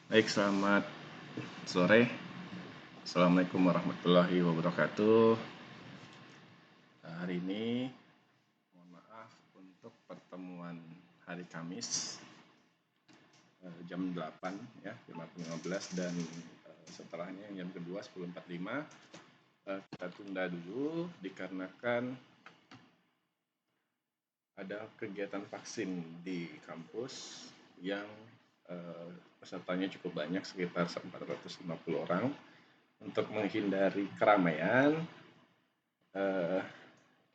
Baik, selamat sore. Assalamualaikum warahmatullahi wabarakatuh. Hari ini, mohon maaf untuk pertemuan hari Kamis jam 8 ya, 15 dan setelahnya jam kedua 10.45 kita tunda dulu dikarenakan ada kegiatan vaksin di kampus yang pesertanya cukup banyak, sekitar 450 orang. Untuk menghindari keramaian,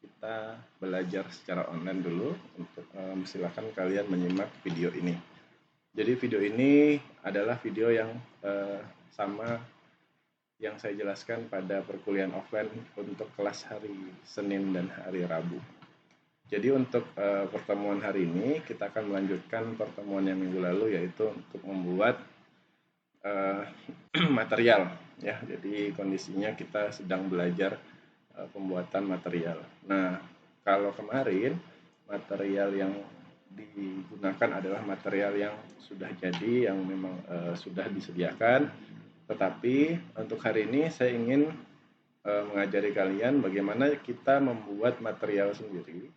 kita belajar secara online dulu. Untuk silakan kalian menyimak video ini. Jadi video ini adalah video yang sama yang saya jelaskan pada perkuliahan offline untuk kelas hari Senin dan hari Rabu. Jadi untuk pertemuan hari ini kita akan melanjutkan pertemuan yang minggu lalu, yaitu untuk membuat material ya. Jadi kondisinya kita sedang belajar pembuatan material. Nah, kalau kemarin material yang digunakan adalah material yang sudah jadi, yang memang sudah disediakan. Tetapi untuk hari ini saya ingin mengajari kalian bagaimana kita membuat material sendiri,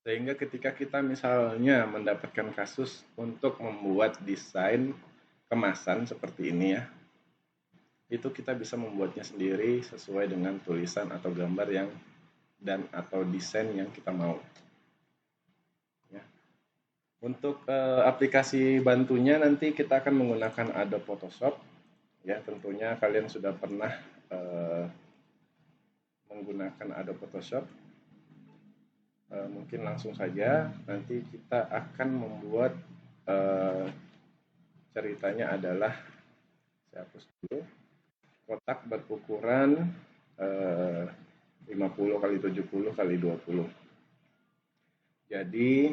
sehingga ketika kita misalnya mendapatkan kasus untuk membuat desain kemasan seperti ini ya, itu kita bisa membuatnya sendiri sesuai dengan tulisan atau gambar yang dan atau desain yang kita mau ya. Untuk aplikasi bantunya nanti kita akan menggunakan Adobe Photoshop ya. Tentunya kalian sudah pernah menggunakan Adobe Photoshop. Mungkin langsung saja nanti kita akan membuat ceritanya adalah, saya hapus dulu, kotak berukuran 50 kali 70 kali 20. Jadi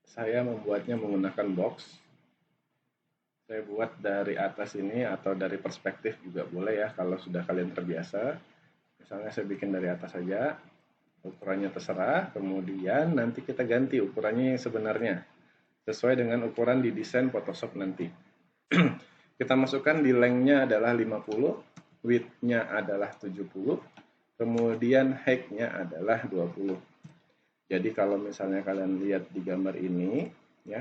saya membuatnya menggunakan box. Saya buat dari atas ini atau dari perspektif juga boleh ya, kalau sudah kalian terbiasa. Misalnya saya bikin dari atas saja, ukurannya terserah, kemudian nanti kita ganti ukurannya yang sebenarnya sesuai dengan ukuran di desain Photoshop nanti. Kita masukkan di length-nya adalah 50, width-nya adalah 70, kemudian height-nya adalah 20. Jadi kalau misalnya kalian lihat di gambar ini ya,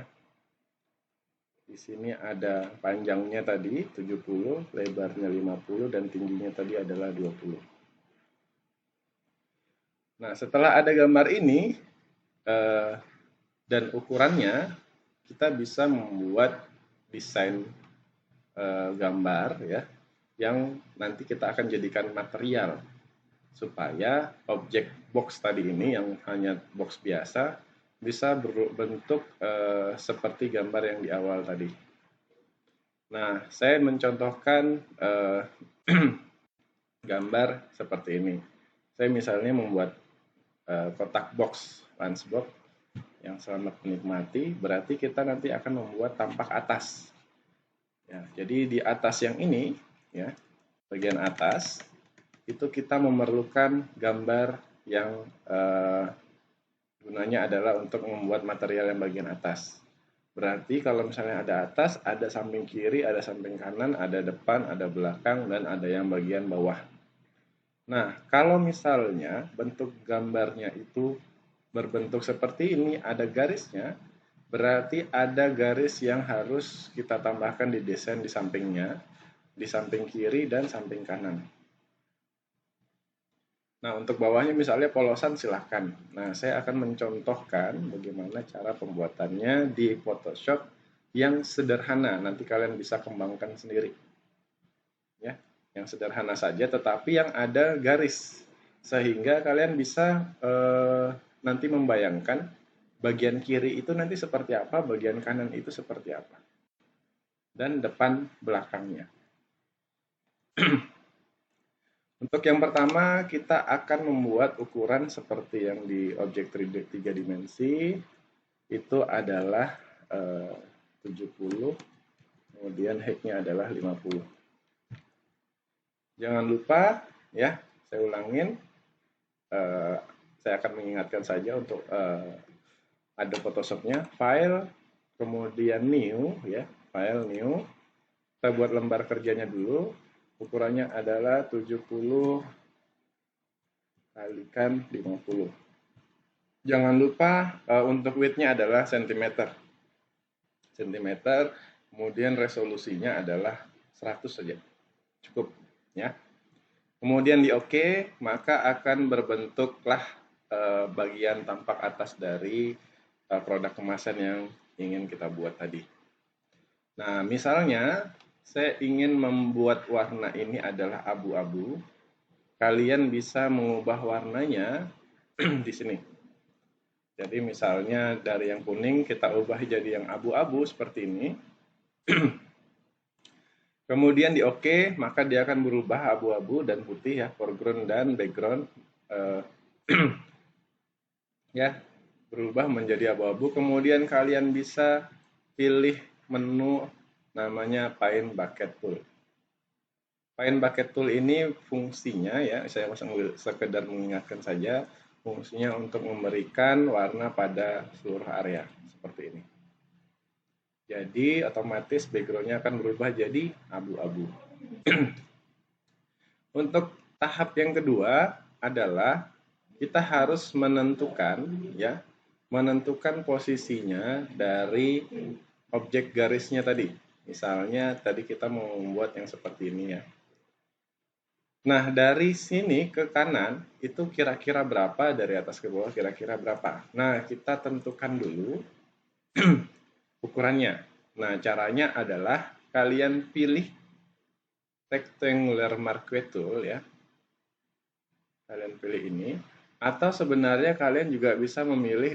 di sini ada panjangnya tadi 70, lebarnya 50, dan tingginya tadi adalah 20. Nah, setelah ada gambar ini dan ukurannya, kita bisa membuat desain gambar ya, yang nanti kita akan jadikan material supaya objek box tadi ini yang hanya box biasa bisa berbentuk seperti gambar yang di awal tadi. Nah, saya mencontohkan gambar seperti ini. Saya misalnya membuat kotak box, lunchbox yang selamat menikmati, berarti kita nanti akan membuat tampak atas. Ya, jadi di atas yang ini, ya, bagian atas, itu kita memerlukan gambar yang gunanya adalah untuk membuat material yang bagian atas. Berarti kalau misalnya ada atas, ada samping kiri, ada samping kanan, ada depan, ada belakang, dan ada yang bagian bawah. Nah, kalau misalnya bentuk gambarnya itu berbentuk seperti ini, ada garisnya, berarti ada garis yang harus kita tambahkan di desain di sampingnya, di samping kiri dan samping kanan. Nah, untuk bawahnya misalnya polosan silahkan. Nah, saya akan mencontohkan bagaimana cara pembuatannya di Photoshop yang sederhana. Nanti kalian bisa kembangkan sendiri. Ya, yang sederhana saja tetapi yang ada garis. Sehingga kalian bisa nanti membayangkan bagian kiri itu nanti seperti apa, bagian kanan itu seperti apa. Dan depan belakangnya. Untuk yang pertama, kita akan membuat ukuran seperti yang di objek 3 dimensi. Itu adalah 70, kemudian height-nya adalah 50. Jangan lupa, ya, saya ulangin. Saya akan mengingatkan saja untuk ada Photoshop-nya, file, kemudian new, ya, file new. Kita buat lembar kerjanya dulu. Ukurannya adalah 70 kalikan 50. Jangan lupa untuk width-nya adalah cm. Kemudian resolusinya adalah 100 saja. Cukup ya. Kemudian di OK, maka akan berbentuklah bagian tampak atas dari produk kemasan yang ingin kita buat tadi. Nah, misalnya saya ingin membuat warna ini adalah abu-abu. Kalian bisa mengubah warnanya di sini. Jadi misalnya dari yang kuning kita ubah jadi yang abu-abu seperti ini. Kemudian di OK, maka dia akan berubah abu-abu dan putih ya, foreground dan background. Ya, berubah menjadi abu-abu. Kemudian kalian bisa pilih menu namanya Paint Bucket Tool. Paint Bucket Tool ini fungsinya ya, saya sekedar mengingatkan saja, fungsinya untuk memberikan warna pada seluruh area seperti ini. Jadi otomatis backgroundnya akan berubah jadi abu-abu. Untuk tahap yang kedua adalah kita harus menentukan posisinya dari objek garisnya tadi. Misalnya tadi kita mau membuat yang seperti ini ya. Nah, dari sini ke kanan itu kira-kira berapa, dari atas ke bawah kira-kira berapa. Nah, kita tentukan dulu ukurannya. Nah, caranya adalah kalian pilih rectangular marquee tool ya. Kalian pilih ini. Atau sebenarnya kalian juga bisa memilih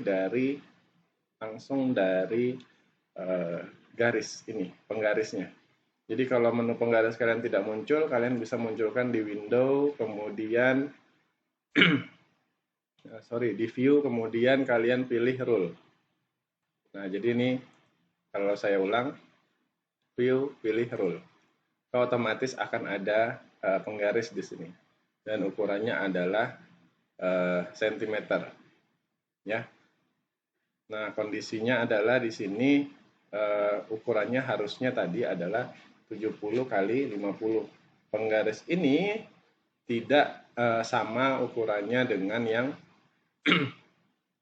langsung dari garis ini, penggarisnya. Jadi kalau menu penggaris kalian tidak muncul, kalian bisa munculkan di window, kemudian di view, kemudian kalian pilih rule. Nah, jadi ini kalau saya ulang, view, pilih rule. Otomatis akan ada penggaris di sini. Dan ukurannya adalah sentimeter. Ya. Nah, kondisinya adalah di sini ukurannya harusnya tadi adalah 70 kali 50. Penggaris ini tidak sama ukurannya dengan yang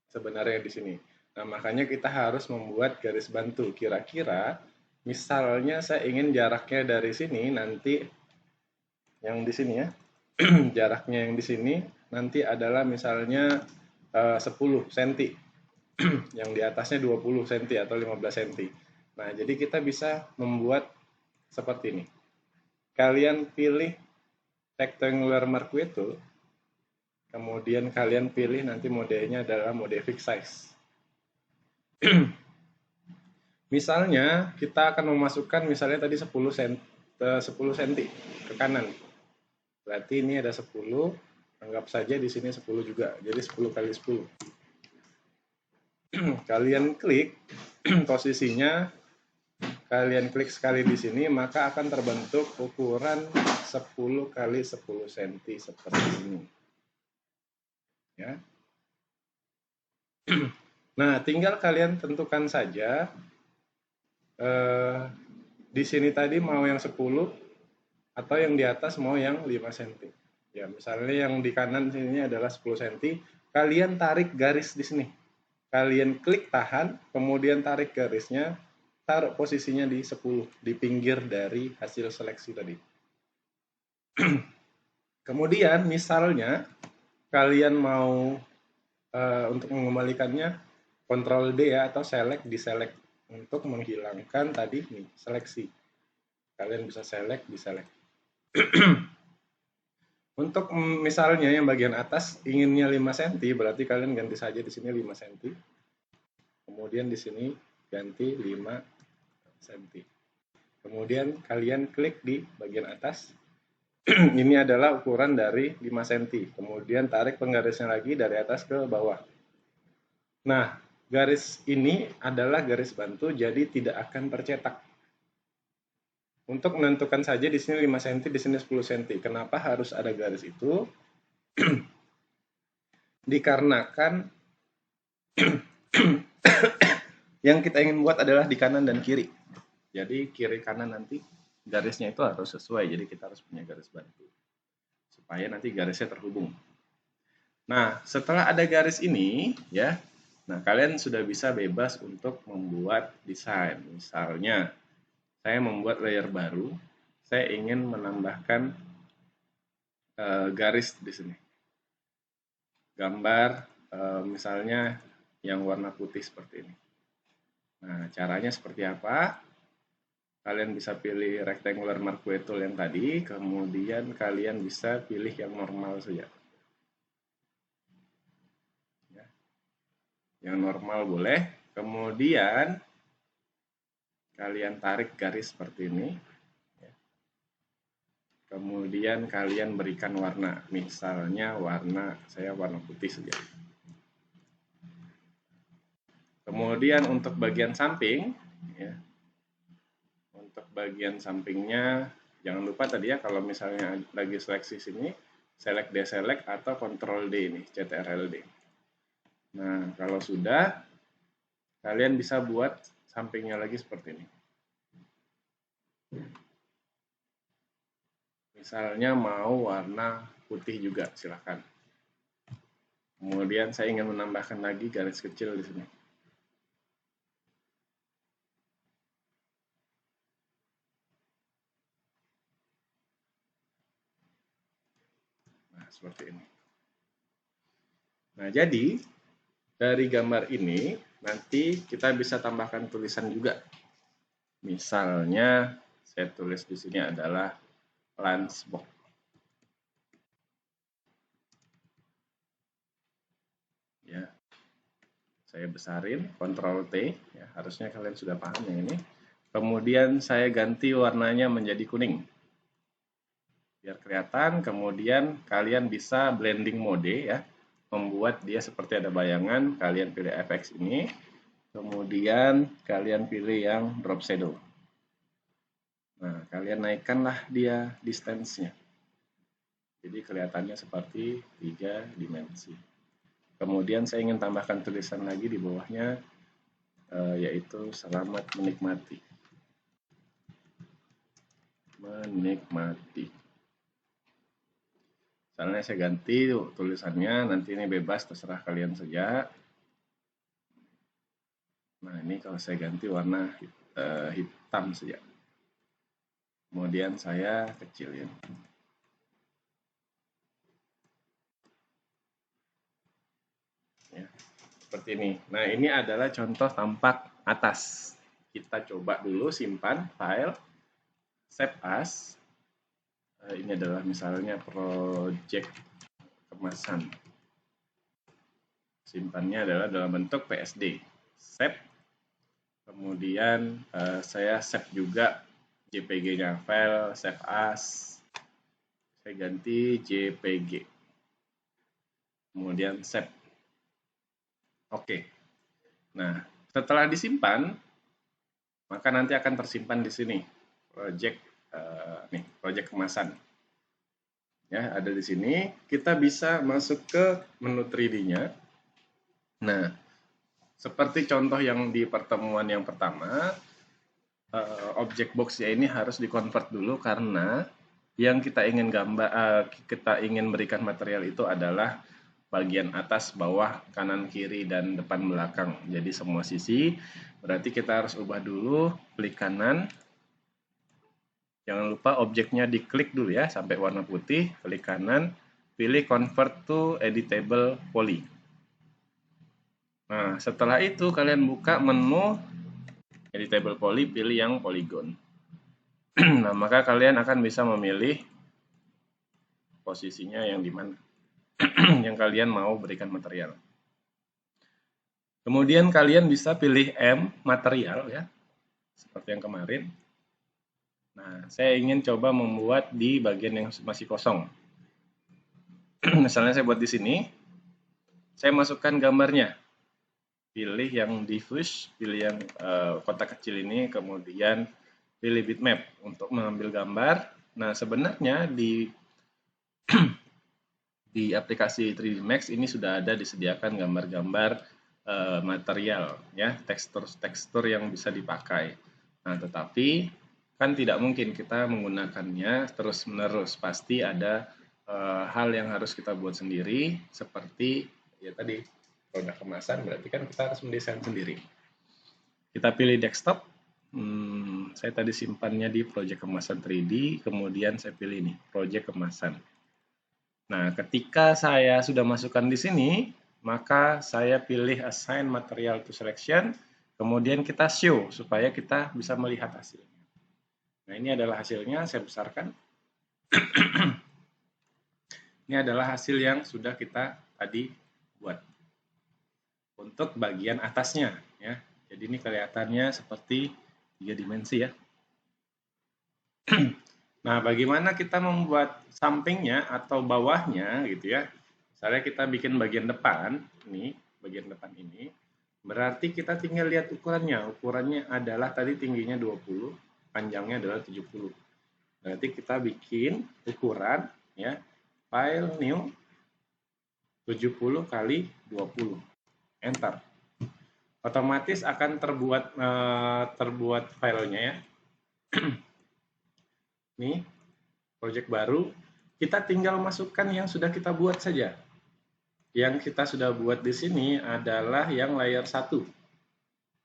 sebenarnya di sini. Nah, makanya kita harus membuat garis bantu. Kira-kira misalnya saya ingin jaraknya dari sini nanti yang di sini ya. Jaraknya yang di sini nanti adalah misalnya 10 cm. Yang di atasnya 20 cm atau 15 cm. Nah, jadi kita bisa membuat seperti ini. Kalian pilih rectangular marquee tool. Kemudian kalian pilih nanti modenya adalah mode fixed size. Misalnya kita akan memasukkan misalnya tadi 10 cm ke kanan. Berarti ini ada 10, anggap saja di sini 10 juga. Jadi 10 kali 10. Kalian klik posisinya, kalian klik sekali di sini, maka akan terbentuk ukuran 10 kali 10 cm seperti ini. Ya. Nah, tinggal kalian tentukan saja di sini tadi mau yang 10 atau yang di atas mau yang 5 cm. Ya, misalnya yang di kanan sini adalah 10 cm, kalian tarik garis di sini. Kalian klik tahan, kemudian tarik garisnya, taruh posisinya di 10, di pinggir dari hasil seleksi tadi. Kemudian misalnya kalian mau untuk mengembalikannya, Ctrl D ya, atau select, diselect untuk menghilangkan tadi nih seleksi. Kalian bisa select, diselect. Untuk misalnya yang bagian atas inginnya 5 cm, berarti kalian ganti saja di sini 5 cm. Kemudian di sini ganti 5 cm. Kemudian kalian klik di bagian atas. Ini adalah ukuran dari 5 cm. Kemudian tarik penggarisnya lagi dari atas ke bawah. Nah, garis ini adalah garis bantu, jadi tidak akan tercetak. Untuk menentukan saja di sini 5 cm, di sini 10 cm. Kenapa harus ada garis itu? Dikarenakan yang kita ingin buat adalah di kanan dan kiri. Jadi kiri kanan nanti garisnya itu harus sesuai. Jadi kita harus punya garis bantu supaya nanti garisnya terhubung. Nah, setelah ada garis ini ya, nah kalian sudah bisa bebas untuk membuat desain. Misalnya saya membuat layer baru, saya ingin menambahkan garis di sini. Gambar misalnya yang warna putih seperti ini. Nah, caranya seperti apa? Kalian bisa pilih rectangular marquee tool yang tadi, kemudian kalian bisa pilih yang normal saja. Ya. Yang normal boleh, kemudian kalian tarik garis seperti ini. Kemudian kalian berikan warna, misalnya saya warna putih saja. Kemudian untuk bagian samping, ya, untuk bagian sampingnya jangan lupa tadi ya, kalau misalnya lagi seleksi sini, select deselect atau Ctrl D ini, CTRL-D. Nah, kalau sudah, kalian bisa buat sampingnya lagi seperti ini. Misalnya mau warna putih juga, silakan. Kemudian saya ingin menambahkan lagi garis kecil di sini. Nah, seperti ini. Nah, jadi dari gambar ini nanti kita bisa tambahkan tulisan juga. Misalnya saya tulis di sini adalah lunchbox. Ya. Saya besarin, Ctrl T, ya, harusnya kalian sudah paham yang ini. Kemudian saya ganti warnanya menjadi kuning. Biar kelihatan, kemudian kalian bisa blending mode ya. Membuat dia seperti ada bayangan, kalian pilih FX ini. Kemudian kalian pilih yang drop shadow. Nah, kalian naikkanlah dia distance-nya. Jadi kelihatannya seperti 3 dimensi. Kemudian saya ingin tambahkan tulisan lagi di bawahnya, yaitu selamat menikmati. Menikmati. Misalnya saya ganti tulisannya, nanti ini bebas, terserah kalian saja. Nah, ini kalau saya ganti warna hitam saja. Kemudian saya kecilin. Ya, seperti ini. Nah, ini adalah contoh tampak atas. Kita coba dulu simpan file, save as. Ini adalah misalnya project kemasan. Simpannya adalah dalam bentuk PSD. Save. Kemudian saya save juga JPG-nya, file save as. Saya ganti JPG. Kemudian save. Oke. Nah, setelah disimpan, maka nanti akan tersimpan di sini project kemasan. Ya, ada di sini. Kita bisa masuk ke menu 3D-nya. Nah, seperti contoh yang di pertemuan yang pertama, objek box ya ini harus di-convert dulu karena yang kita ingin berikan material itu adalah bagian atas, bawah, kanan, kiri, dan depan, belakang. Jadi semua sisi. Berarti kita harus ubah dulu, klik kanan. Jangan lupa objeknya diklik dulu ya, sampai warna putih, klik kanan, pilih Convert to Editable Poly. Nah, setelah itu kalian buka menu Editable Poly, pilih yang Polygon. Nah, maka kalian akan bisa memilih posisinya yang di mana yang kalian mau berikan material. Kemudian kalian bisa pilih M material ya, seperti yang kemarin. Nah, saya ingin coba membuat di bagian yang masih kosong. Misalnya saya buat di sini, saya masukkan gambarnya. Pilih yang diffuse, pilih yang kotak kecil ini, kemudian pilih bitmap untuk mengambil gambar. Nah, sebenarnya di aplikasi 3D Max ini sudah ada disediakan gambar-gambar material ya, tekstur yang bisa dipakai. Nah, tetapi kan tidak mungkin kita menggunakannya terus-menerus. Pasti ada hal yang harus kita buat sendiri, seperti ya tadi produk kemasan, berarti kan kita harus mendesain sendiri. Kita pilih desktop. Saya tadi simpannya di project kemasan 3D, kemudian saya pilih ini, project kemasan. Nah, ketika saya sudah masukkan di sini, maka saya pilih assign material to selection, kemudian kita show supaya kita bisa melihat hasilnya. Nah, ini adalah hasilnya, saya besarkan. Ini adalah hasil yang sudah kita tadi buat. Untuk bagian atasnya, ya. Jadi ini kelihatannya seperti 3 dimensi ya. Nah, bagaimana kita membuat sampingnya atau bawahnya gitu ya. Misalnya kita bikin bagian depan, nih, bagian depan ini. Berarti kita tinggal lihat ukurannya. Ukurannya adalah tadi tingginya 20, panjangnya adalah 70. Berarti kita bikin ukuran ya. File new 70 kali 20. Enter. Otomatis akan terbuat filenya ya. Nih, project baru, kita tinggal masukkan yang sudah kita buat saja. Yang kita sudah buat di sini adalah yang layer 1.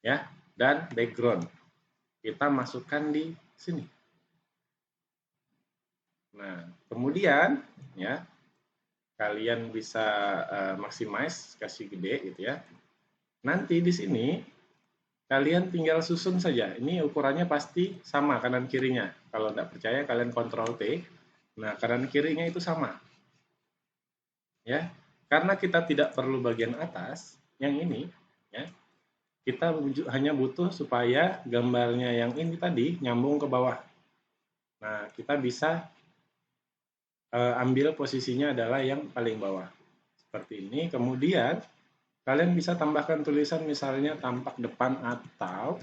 Ya, dan background. Kita masukkan di sini. Nah, kemudian ya, kalian bisa maximize, kasih gede gitu ya. Nanti di sini kalian tinggal susun saja. Ini ukurannya pasti sama kanan kirinya. Kalau tidak percaya kalian Ctrl T. Nah, kanan kirinya itu sama. Ya. Karena kita tidak perlu bagian atas, yang ini ya. Kita hanya butuh supaya gambarnya yang ini tadi nyambung ke bawah. Nah, kita bisa ambil posisinya adalah yang paling bawah. Seperti ini. Kemudian kalian bisa tambahkan tulisan misalnya tampak depan atau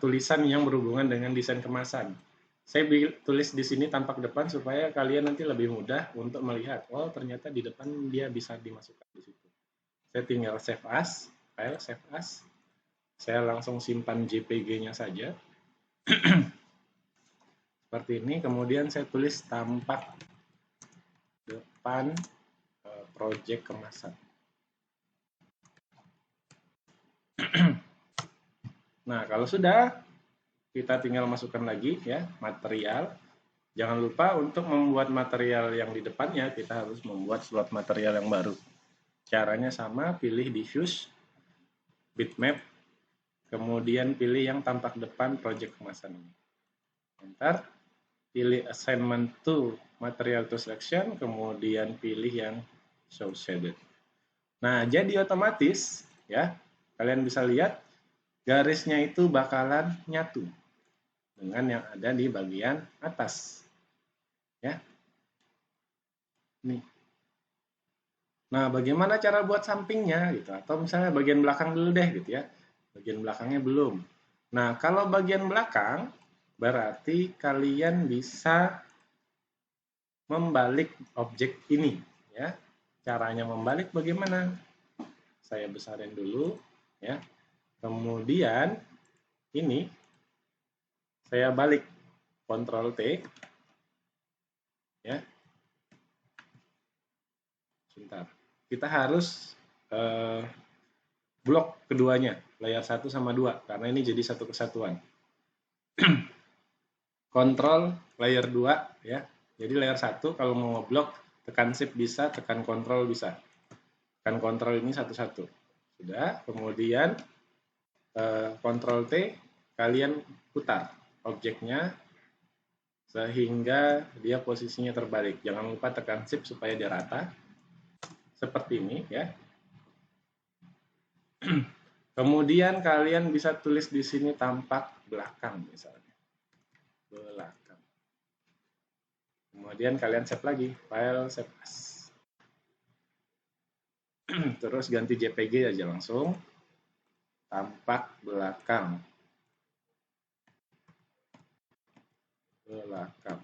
tulisan yang berhubungan dengan desain kemasan. Saya tulis di sini tampak depan supaya kalian nanti lebih mudah untuk melihat. Oh, ternyata di depan dia bisa dimasukkan di situ. Saya tinggal save as, file save as. Saya langsung simpan JPG-nya saja. Seperti ini. Kemudian saya tulis tampak depan project kemasan. Nah, kalau sudah, kita tinggal masukkan lagi ya material. Jangan lupa untuk membuat material yang di depannya, kita harus membuat slot material yang baru. Caranya sama, pilih diffuse, bitmap, kemudian pilih yang tampak depan project kemasan ini. Enter, pilih assignment to material to selection, kemudian pilih yang show shaded. Nah, jadi otomatis ya, kalian bisa lihat garisnya itu bakalan nyatu dengan yang ada di bagian atas. Ya. Nih. Nah, bagaimana cara buat sampingnya gitu, atau misalnya bagian belakang dulu deh gitu ya. Bagian belakangnya belum. Nah, kalau bagian belakang berarti kalian bisa membalik objek ini ya. Caranya membalik bagaimana? Saya besarin dulu ya. Kemudian ini saya balik Ctrl T ya. Sebentar. Kita harus blok keduanya, layer 1 sama 2 karena ini jadi satu kesatuan. Kontrol layer 2 ya. Jadi layer 1 kalau mau ngeblok tekan shift bisa, tekan kontrol bisa. Tekan kontrol ini satu-satu. Sudah, kemudian Ctrl T, kalian putar objeknya sehingga dia posisinya terbalik. Jangan lupa tekan shift supaya dia rata. Seperti ini ya. Kemudian kalian bisa tulis di sini tampak belakang misalnya. Belakang. Kemudian kalian save lagi, file save as. Terus ganti JPG aja langsung. Tampak belakang. Belakang.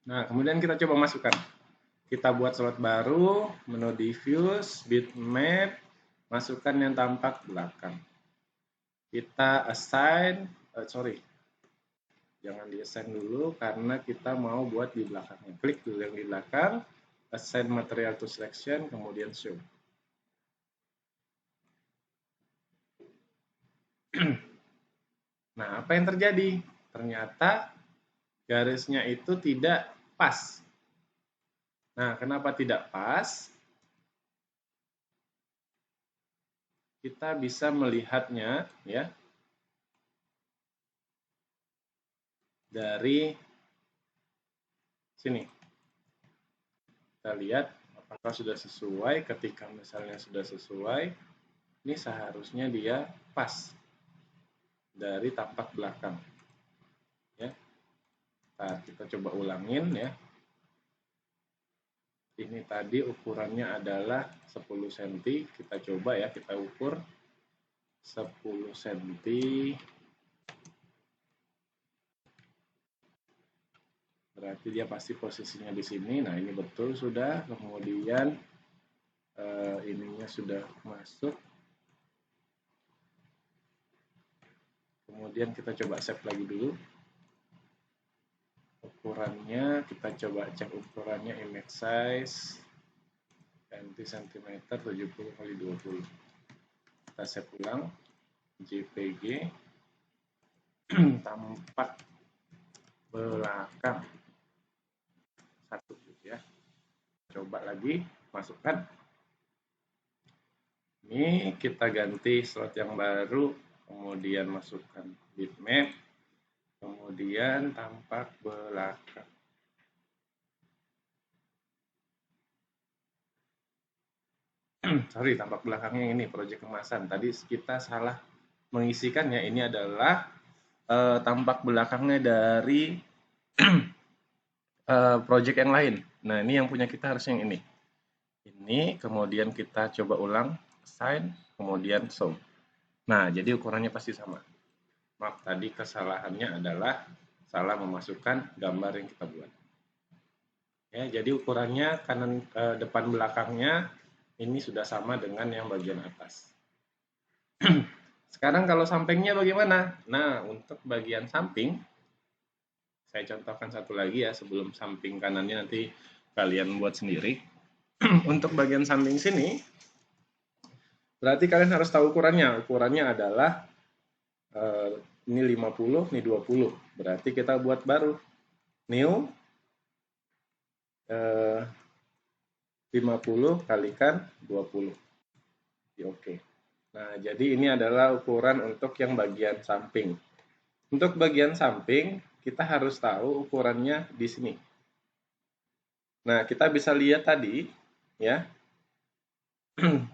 Nah, kemudian kita coba masukkan. Kita buat slot baru, menu diffuse, bitmap, masukkan yang tampak belakang. Kita assign, jangan di assign dulu karena kita mau buat di belakangnya. Klik dulu yang di belakang, assign material to selection, kemudian show. Nah, apa yang terjadi? Ternyata garisnya itu tidak pas. Nah, kenapa tidak pas? Kita bisa melihatnya ya dari sini. Kita lihat apakah sudah sesuai. Ketika misalnya sudah sesuai, ini seharusnya dia pas dari tampak belakang. Ya. Nah, kita coba ulangin ya. Ini tadi ukurannya adalah 10 cm. Kita coba ya, kita ukur 10 cm. Berarti dia pasti posisinya di sini. Nah, ini betul sudah. Kemudian ininya sudah masuk. Kemudian kita coba save lagi dulu. Ukurannya, kita coba cek ukurannya, image size ganti cm 70 kali 20. Kita save ulang, JPG tampak belakang 1 ya. Coba lagi, masukkan. Ini kita ganti slot yang baru, kemudian masukkan bitmap, kemudian tampak belakang. Tampak belakangnya ini project kemasan. Tadi kita salah mengisikannya. Ini adalah tampak belakangnya dari project yang lain. Nah, ini yang punya kita harusnya yang ini. Ini, kemudian kita coba ulang, assign, kemudian show. Nah, jadi ukurannya pasti sama. Maaf, tadi kesalahannya adalah salah memasukkan gambar yang kita buat. Ya, jadi ukurannya kanan depan belakangnya ini sudah sama dengan yang bagian atas. Sekarang kalau sampingnya bagaimana? Nah, untuk bagian samping, saya contohkan satu lagi ya, sebelum samping kanannya nanti kalian buat sendiri. Untuk bagian samping sini, berarti kalian harus tahu ukurannya. Ukurannya adalah ini 50, ini 20. Berarti kita buat baru. New 50 kalikan 20. Oke. Nah, jadi ini adalah ukuran untuk yang bagian samping. Untuk bagian samping, kita harus tahu ukurannya di sini. Nah, kita bisa lihat tadi, ya,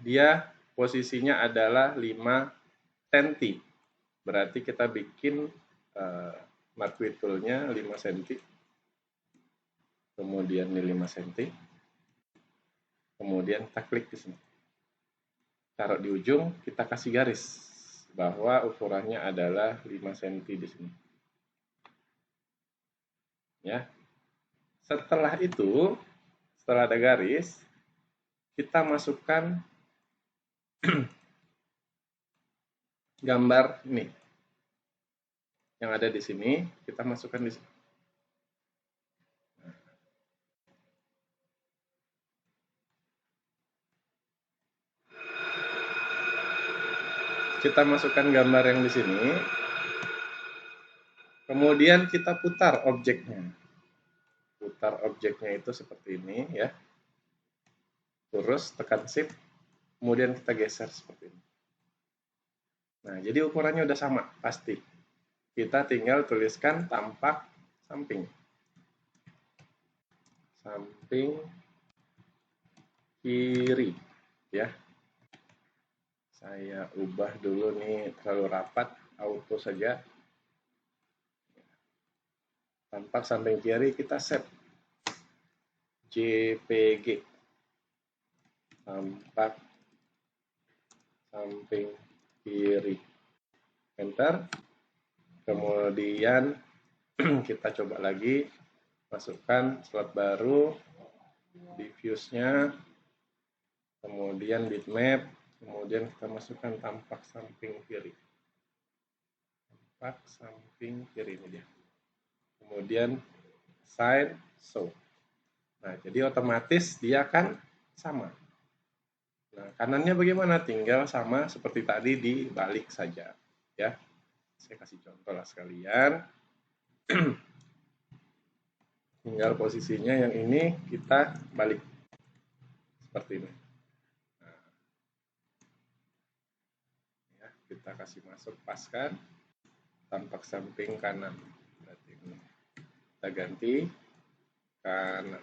dia posisinya adalah 5 cm. Berarti kita bikin mark with tool-nya 5 cm. Kemudian ini 5 cm. Kemudian kita klik di sini. Taruh di ujung, kita kasih garis bahwa ukurannya adalah 5 cm di sini. Ya. Setelah itu, setelah ada garis, kita masukkan gambar ini yang ada di sini, kita masukkan di sini. Kita masukkan gambar yang di sini, kemudian kita putar objeknya. Putar objeknya itu seperti ini ya. Terus tekan shift, kemudian kita geser seperti ini. Nah, jadi ukurannya udah sama, pasti. Kita tinggal tuliskan tampak samping. Samping kiri, ya. Saya ubah dulu nih, terlalu rapat, auto saja. Tampak samping kiri, kita save. JPG. Tampak samping kiri. Enter. Kemudian kita coba lagi, masukkan slot baru, diffuse-nya, kemudian bitmap, Kemudian kita masukkan tampak samping kiri. Tampak samping kiri ini dia. Kemudian side show. Nah, jadi otomatis dia akan sama. Nah, kanannya bagaimana? Tinggal sama seperti tadi dibalik saja, ya. Saya kasih contoh lah sekalian. Tinggal posisinya yang ini kita balik seperti ini. Nah, ya, kita kasih masuk paskan tampak samping kanan. Berarti ini kita ganti kanan.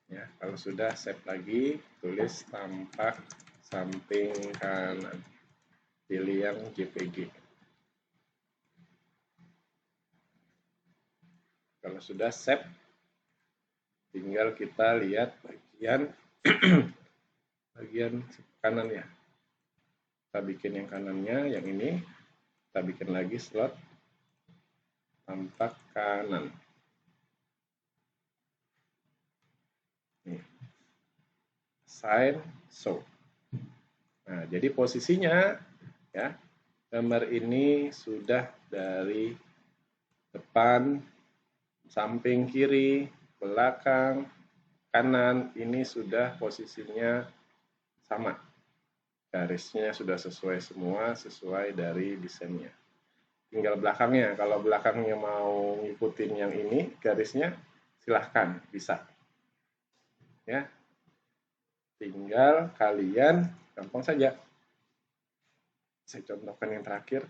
Ya, kalau sudah save lagi, tulis tampak samping kanan. Pilih yang JPG. Kalau sudah save, tinggal kita lihat bagian bagian kanannya. Kita bikin yang kanannya, yang ini kita bikin lagi slot tampak kanan. Nih. Side show. Nah, jadi posisinya ya, gambar ini sudah dari depan, samping kiri, belakang, kanan, ini sudah posisinya sama. Garisnya sudah sesuai semua, sesuai dari desainnya. Tinggal belakangnya, kalau belakangnya mau ngikutin yang ini, garisnya silahkan, bisa. Ya, tinggal kalian gampang saja. Saya contohkan yang terakhir.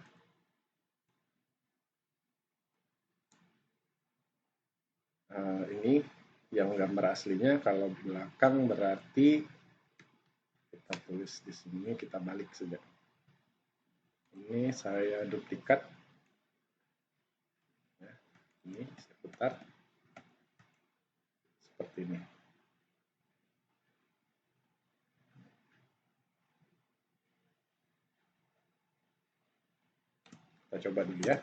Ini yang gambar aslinya, kalau belakang berarti kita tulis di sini, kita balik saja. Ini saya duplikat. Ya, ini saya putar seperti ini. Kita coba dulu ya.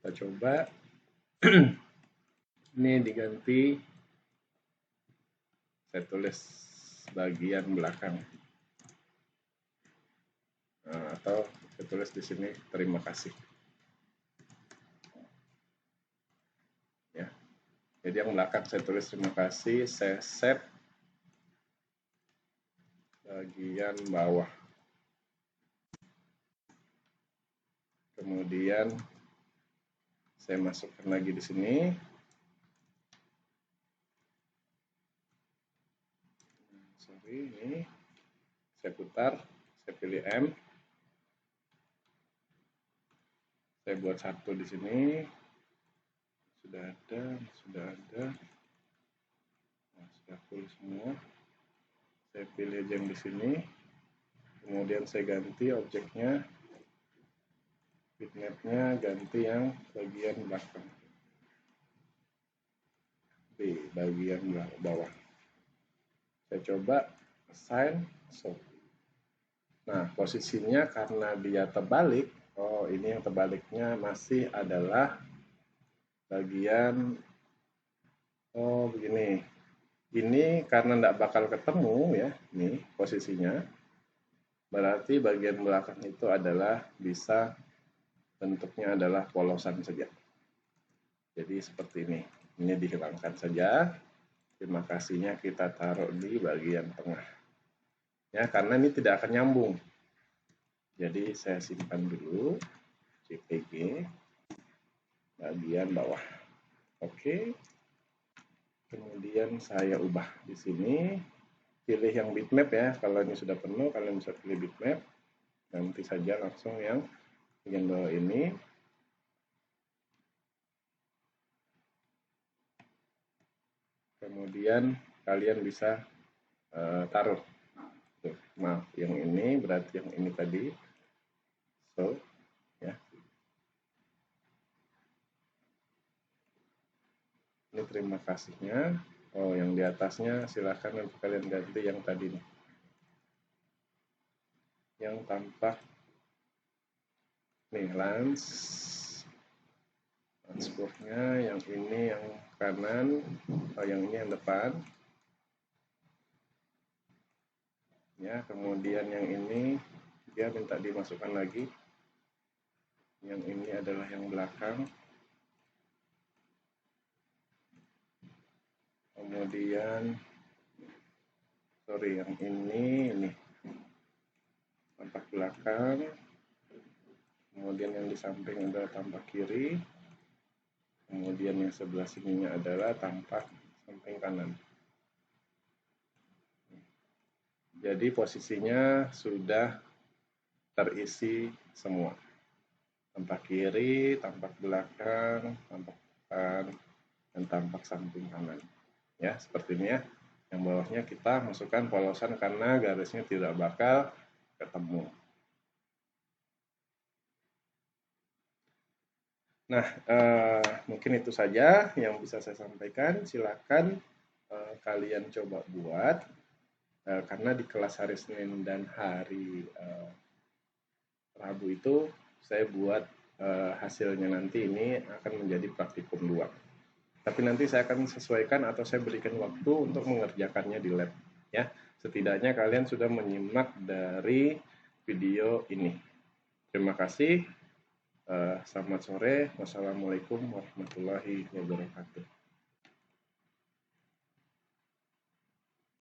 Kita coba. Ini diganti. Saya tulis bagian belakang. Atau saya tulis di sini terima kasih. Ya. Jadi yang belakang saya tulis terima kasih. Saya save bagian bawah. Kemudian saya masukkan lagi di sini. Sorry, ini saya putar, saya pilih M. Saya buat satu di sini. Sudah ada. Nah, sudah full semua. Saya pilih yang di sini. Kemudian saya ganti objeknya. Bitmapnya ganti yang bagian belakang. Di bagian bawah. Saya coba assign show. Nah, posisinya karena dia terbalik, oh ini yang terbaliknya masih adalah bagian, oh begini. Ini karena tidak bakal ketemu ya, ini posisinya. Berarti bagian belakang itu adalah bisa bentuknya adalah polosan saja. Jadi seperti ini. Ini dihilangkan saja. Terima kasihnya kita taruh di bagian tengah. Ya, karena ini tidak akan nyambung. Jadi saya simpan dulu JPG bagian bawah. Oke. Kemudian saya ubah di sini. Pilih yang bitmap ya. Kalau ini sudah penuh, kalian bisa pilih bitmap. Nanti saja langsung yang bagian bawah ini. Kemudian kalian bisa taruh. Tuh, maaf, yang ini berarti yang ini tadi. So, ya. Ini terima kasihnya. Oh, yang di atasnya silahkan nanti kalian ganti yang tadi nih. Yang tampak nih landscape-nya, yang ini yang kanan, oh yang ini yang depan. Ya, kemudian yang ini dia minta dimasukkan lagi. Yang ini adalah yang belakang. Kemudian yang ini tampak belakang. Kemudian yang di samping adalah tampak kiri. Kemudian yang sebelah sininya adalah tampak samping kanan. Jadi posisinya sudah terisi semua. Tampak kiri, tampak belakang, tampak depan, dan tampak samping kanan. Ya, seperti ini ya. Yang bawahnya kita masukkan polosan karena garisnya tidak bakal ketemu. Nah, mungkin itu saja yang bisa saya sampaikan. Silakan kalian coba buat, karena di kelas hari Senin dan hari Rabu itu saya buat hasilnya nanti ini akan menjadi praktikum luar. Tapi nanti saya akan sesuaikan atau saya berikan waktu untuk mengerjakannya di lab. Ya, setidaknya kalian sudah menyimak dari video ini. Terima kasih. Selamat sore. Wassalamualaikum warahmatullahi wabarakatuh.